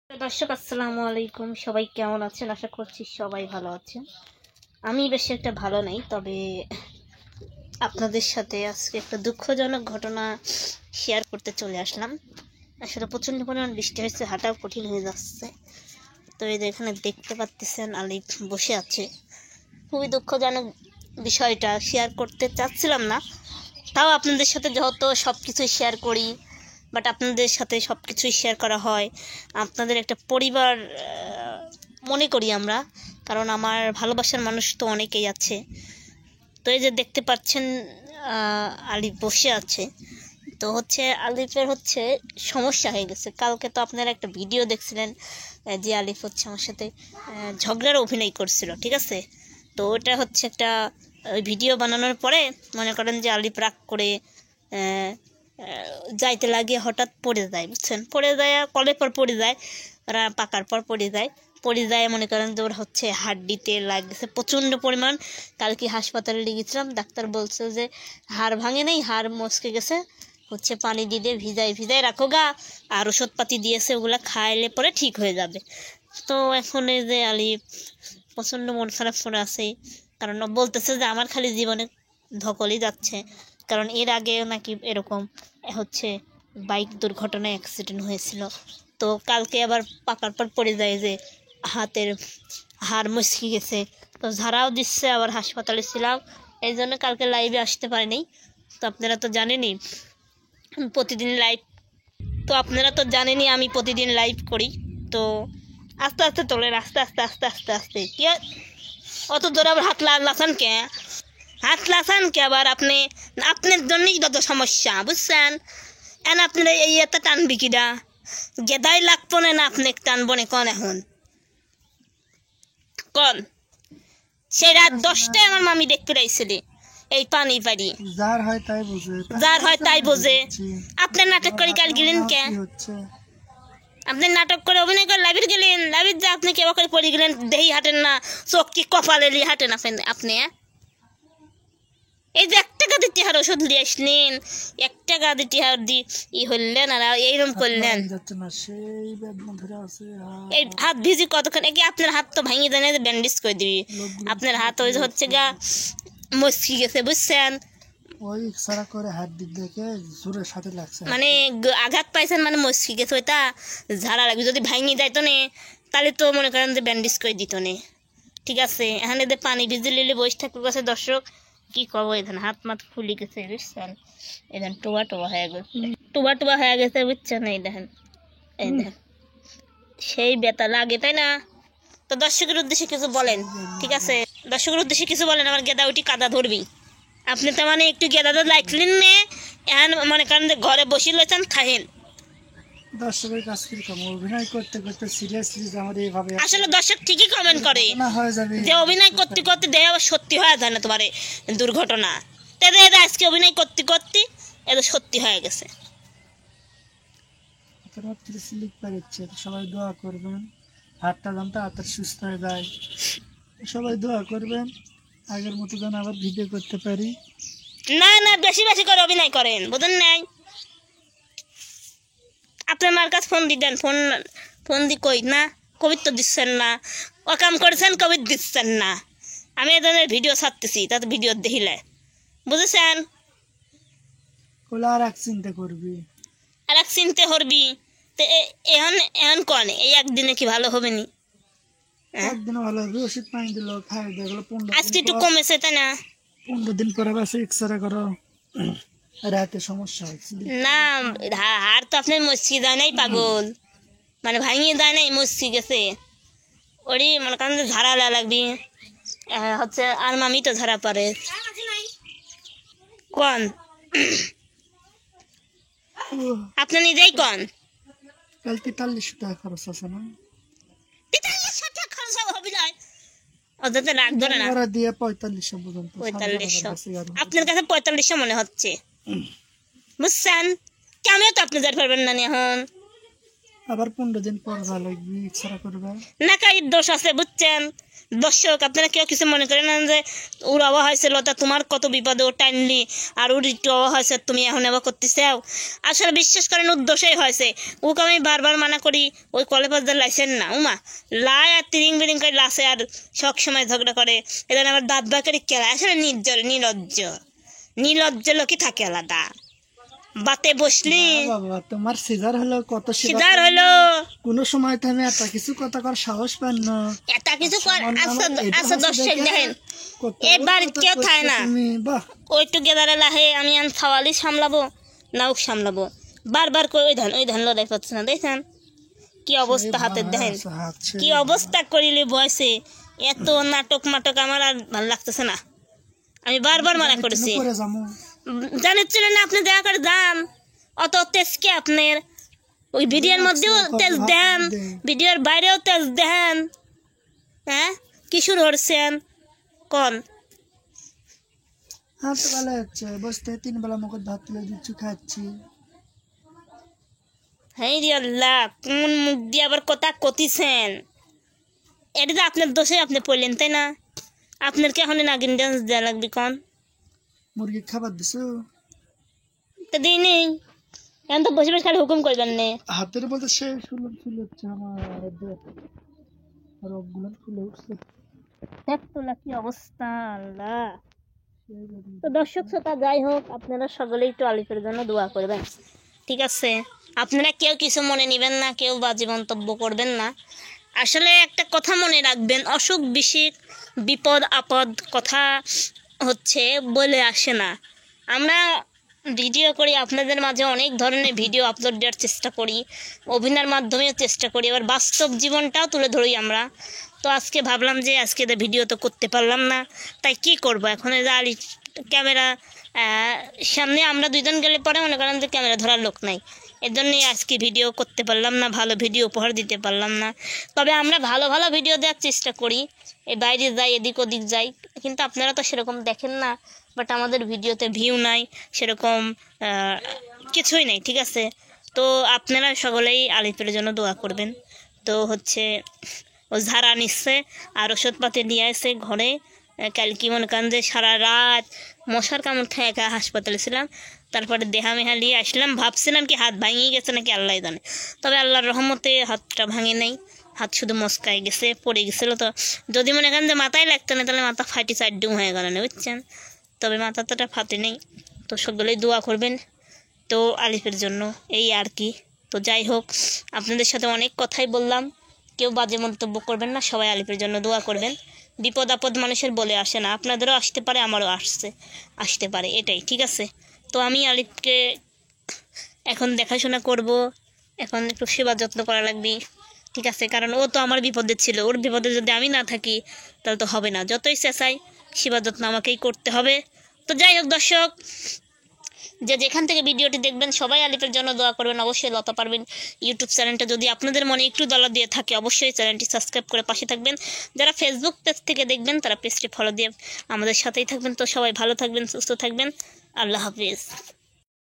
দর্শক আসসালামু আলাইকুম, সবাই কেমন আছেন? আশা করছি সবাই ভালো আছেন। আমি বেশি একটা ভালো নাই, তবে আপনাদের সাথে আজকে একটা দুঃখজনক ঘটনা শেয়ার করতে চলে আসলাম। আসলে প্রচণ্ড পরিমাণ বৃষ্টি হয়েছে, হাঁটাও কঠিন হয়ে যাচ্ছে। তো এই যে এখানে দেখতে পাচ্ছেন আলিফ বসে আছে। খুবই দুঃখজনক বিষয়টা শেয়ার করতে চাচ্ছিলাম না, তাও আপনাদের সাথে যেহেতু সব কিছুই শেয়ার করি, বাট আপনাদের সাথে সব কিছুই শেয়ার করা হয়। আপনাদের একটা পরিবার মনে করি আমরা, কারণ আমার ভালোবাসার মানুষ তো অনেকেই আছে। তো এই যে দেখতে পাচ্ছেন আলিফ বসে আছে। তো আলিফের সমস্যা হয়ে গেছে। কালকে তো আপনারা একটা ভিডিও দেখছিলেন যে আলিফ আমার সাথে ঝগড়ার অভিনয় করছিল, ঠিক আছে? তো ওটা একটা ভিডিও বানানোর পরে মনে করেন যে আলিফ রাগ করে যাইতে লাগিয়ে হঠাৎ পড়ে যায়, বুঝছেন? পড়ে যায়, কলের পর পড়ে যায়, ওরা পাকার পর পড়ে যায় মনে করেন যে ওর হাড্ডিতে লাগছে প্রচণ্ড পরিমাণ। কালকে হাসপাতালে নিয়ে গেছিলাম, ডাক্তার বলছে যে হাড় ভাঙে নেই, হাড় মচকে গেছে, পানি দিয়ে ভিজাই রাখো গা, আর ওষুধপাতি দিয়েছে, ওগুলা খাইলে পরে ঠিক হয়ে যাবে। তো এখন এই যে আলিফ প্রচণ্ড মন খারাপ করে আছে, কারণ বলতেছে যে আমার খালি জীবনে ধকলই যাচ্ছে, কারণ এর আগে নাকি এরকম বাইক দুর্ঘটনায় অ্যাক্সিডেন্ট হয়েছিল। তো কালকে আবার পাকার পর পড়ে যায় যে হাতের হাড় মুচকে গেছে, তো ঝাড়াও দিচ্ছে, আবার হাসপাতালে ছিলাম, এই জন্য কালকে লাইভে আসতে পারিনি। তো আপনারা তো জানেনই আমি প্রতিদিন লাইভ করি। তো আস্তে আস্তে তোলেন, আস্তে আস্তে আস্তে আস্তে আস্তে কি অত জোরে আবার হাত লাগান কে আবার আপনার জন্যই যত সমস্যা, বুঝছেন? এখন আপনারা এই এত টানবি কিনা, গেদাই লাগবো না আপনি টানবো না কন? এখন কন সেই রাত 10টায় আমার মামি দেখতে রাইছিল এই পানি বাড়ি, যার হয় তাই বোঝে। আপনার নাটক করে কাল গেলেন কে? আপনি নাটক করে অভিনয় করে লাইভে গেলেন, লাইভে যা আপনি কেবা করে পড়ে গেলেন, দেহি হাঁটেন না, চোখ কি কপালে নিয়ে হাঁটেন আপনি? এই যে 1 টাকা দিয়ে টিহার ওষুধ নিয়ে আসলেন, 1 টাকা দিয়ে টিহার হইলেন, আর এইরকম করলেন। এই হাত ভিজি কতক্ষণ? আপনার হাত তো ভাঙিয়ে দেয় না, ব্যান্ডেজ করে দিবি। আপনার হাত গা মস্কি গেছে, বুঝছেন? মানে আঘাত পাইছেন, মানে মস্কি গেছে, ওইটা ঝাড়া লাগবে। যদি ভাঙিয়ে যাইতো নে তাহলে তো মনে করেন যে ব্যান্ডেজ করে দিত নে, ঠিক আছে? এখানে যে পানি ভিজে লিলে বসে থাকতে গেছে। দর্শক কি করবো, এখানে হাত মাত ফুলি গেছে, বুঝছেন? এখানে টোবা হয়ে গেছে, বুঝছেন? এই দেখেন সেই ব্যথা লাগে, তাই না? তো দর্শকের উদ্দেশ্যে কিছু বলেন, ঠিক আছে? দর্শকের উদ্দেশ্যে কিছু বলেন। আমার গেদা উঠি কাদা ধরবি। আপনি তো মানে একটু গেদাটা লাইকলেন নে, এখন মনে করেন যে ঘরে বসে লেছেন খাহেন। দর্শকের কাছ থেকে অভিনয় করতে করতে সিরিয়াসলি আমার এইভাবে আসলে দর্শক ঠিকই কমেন্ট করে যে অভিনয় করতে করতে দেহ সত্যি হয়ে যায় না তোমার দুর্ঘটনা। তাদের আজকে অভিনয় করতে করতে এটা সত্যি হয়ে গেছে। সবাই দোয়া করবেন, হাতটা যেন তাড়াতাড়ি সুস্থ হয়ে যায়। সবাই দোয়া করবেন, আগের মতো যেন আবার ভিডিও করতে পারি। না বেশি বেশি করে অভিনয় করেন, বুঝেন নাই? আপনার মার কাছে ফোন দিতেন, ফোন দি কই না, কবির তো দিচ্ছেন না, ও কাম করেছেন, কবির দিচ্ছেন না। আমি এ ধরনের ভিডিও ছাড়তেছি, তাতে ভিডিও দেখিলে, বুঝেছেন? আর এক চিন্তা করবি। তো এখন কন এই একদিনে কি ভালো হবে নি? একদিনে ভালো হবে, ওষুধ পানি দিল, খাই দেখলো আজকে একটু কমেছে, তাই না? 15 দিন পরে বাসে এক্সরে করো, রাতে সমস্যা হচ্ছে না। হাড় তো আপনার মস্কি যায় নাই, পাগল, মানে ভাঙিয়ে যায় নাই, মস্কি গেছে। ওরই মনে করেন ঝাড়া লাগবি, আর মামি তো ঝাড়া পারে কন, আপনি নিজেই কন। কাল 4300 টাকা খরচ আছে না? 4300 টাকা খরচ হবে না, অযথা রাগ ধরে না। 4500 পর্যন্ত। 4500 আপনার কাছে 4500 মনে হচ্ছে, বুঝছেন? কেমন তো আপনি যার পারবেন না এখন। আবার 15 দিন পর ভালো ইচ্ছা করবে না কাজের দোষ আছে বুঝছেন দর্শক আপনারা কেউ কিছু মনে করেন না যে ওর অবা হয়েছে লতা তোমার কত বিপদে ও টাইমলি আর ওর একটু অবা হয়েছে তুমি এখন এবার করতে চাও আসলে বিশ্বাস করেন ওর দোষেই হয়েছে ওকে আমি বারবার মানা করি ওই কলে পাশ দিয়ে লাইছেন না উমা লাই আর তিরিং বিরিং করে লাসে আর সব সময় ঝগড়া করে এদের আবার দাঁত বাঁকারি খেলা আসলে নির্লজ্জ লোকই থাকে আলাদা বাতে বসলি বাবা তোমার সিজার হলো কত সিদার হলো কোন সময় তুমি এত কিছু কথা কর সাহস পান না এটা কিছু কর আচ্ছা দর্শক দেখেন এবার কেউ থাকে না ওই টুগেদারে লাহে আমি আন খাওয়ালি সামলাবো না ও সামলাবো বারবার করে ওই ধান লড়াই পাচ্ছে না দেখেন কি অবস্থা হাতের দেখেন কি অবস্থা করিলে বয়সে এত নাটক মাটক আমার আর ভালো লাগতেছে না আমি বারবার মানা করেছি জানিচ্ছিলেন না আপনি দয়া করে যান অত তেজ কে আপনার ওই ভিডিওর মধ্যেও তেজ দেন ভিডিওর বাইরেও তেজ দেন হ্যাঁ কি শুরু করছেন কোন হ্যাঁ তো ভালো হচ্ছে বসতে 3 বেলা মুখ ভাত তুলে দিচ্ছি খাচ্ছি হ্যাঁ রে আল্লাহ কোন মুখ দিয়ে আবার কথা কতিছেন এটা তো আপনার দোষে আপনি পড়লেন তাই না আপনার কি এখন নাগিন ডান্স দেওয়া লাগবে কোন মুরগি খাবার দিছো তো দিই নেই এখন তো বসে বসে খালি হুকুম করবেন না হাতের বলতে সে শুলো ফুল হচ্ছে আমার রোগগুলো ফুলে উঠছে দেখতো না কি অবস্থা আল্লাহ তো দর্শক শ্রোতা যাই হোক আপনারা সকলেই একটু আলিফের জন্য দোয়া করবেন ঠিক আছে আপনারা কেউ কিছু মনে নেবেন না কেউ বাজে মন্তব্য করবেন না আসলে একটা কথা মনে রাখবেন অসুখ বিসুখ বিপদ আপদ কথা হচ্ছে বলে আসে না আমরা ভিডিও করি আপনাদের মাঝে অনেক ধরনের ভিডিও আপলোড দেওয়ার চেষ্টা করি অভিনয়ের মাধ্যমেও চেষ্টা করি এবার বাস্তব জীবনটাও তুলে ধরি আমরা তো আজকে ভাবলাম যে আজকে ভিডিও তো করতে পারলাম না তাই কি করব এখন এই যে আলি ক্যামেরা সামনে আমরা দুইজন গেলে পরে মনে করেন যে ক্যামেরা ধরার লোক নাই এর জন্যই আজকে ভিডিও করতে পারলাম না ভালো ভিডিও উপহার দিতে পারলাম না তবে আমরা ভালো ভালো ভিডিও দেওয়ার চেষ্টা করি এই বাইরে যাই এদিক ওদিক যাই কিন্তু আপনারা তো সেরকম দেখেন না বাট আমাদের ভিডিওতে ভিউ নাই সেরকম কিছুই নেই ঠিক আছে তো আপনারা সকলেই আলিফের জন্য দোয়া করবেন তো হচ্ছে ও ঝাড়া নিচ্ছে আর ওষুধপাতি নিয়ে আসে ঘরে কালকে মনে করেন যে সারা রাত মশার কামড় খেয়ে একা হাসপাতালে ছিলাম তারপরে দেহা মেহা নিয়ে আসলাম ভাবছিলাম কি হাত ভাঙিয়ে গেছে নাকি আল্লাহ জানে তবে আল্লাহর রহমতে হাতটা ভাঙে নেই হাত শুধু মস্কায় গেছে পড়ে গেছিলো তো যদি মনে করেন যে মাথায় লাগতো না তাহলে মাথা ফাটি চারডুম হয়ে গেল না বুঝছেন তবে মাথাটা ফাটে নেই তো সকলেই দোয়া করবেন তো আলিফের জন্য এই আর কি তো যাই হোক আপনাদের সাথে অনেক কথাই বললাম কেউ বাজে মন্তব্য করবেন না সবাই আলিফের জন্য দোয়া করবেন বিপদ আপদ মানুষের বলে আসে না আপনাদেরও আসতে পারে আমারও আসতে পারে এটাই ঠিক আছে তো আমি আলিফকে এখন দেখাশোনা করব এখন একটু সেবা যত্ন করা লাগবে ঠিক আছে কারণ ও তো আমার বিপদে ছিল ওর বিপদে যদি আমি না থাকি তাহলে তো হবে না যতই চেঁচাই সেবা যত্ন আমাকেই করতে হবে তো যাই হোক দর্শক যে যেখান থেকে ভিডিওটি দেখবেন সবাই আলিফের জন্য দোয়া করবেন অবশ্যই লতা পারবেন ইউটিউব চ্যানেলটা যদি আপনাদের মনে একটু দলা দিয়ে থাকে অবশ্যই চ্যানেলটি সাবস্ক্রাইব করে পাশে থাকবেন যারা ফেসবুক পেজ থেকে দেখবেন তারা পেজটি ফলো দিয়ে আমাদের সাথেই থাকবেন তো সবাই ভালো থাকবেন সুস্থ থাকবেন আল্লাহ হাফিজ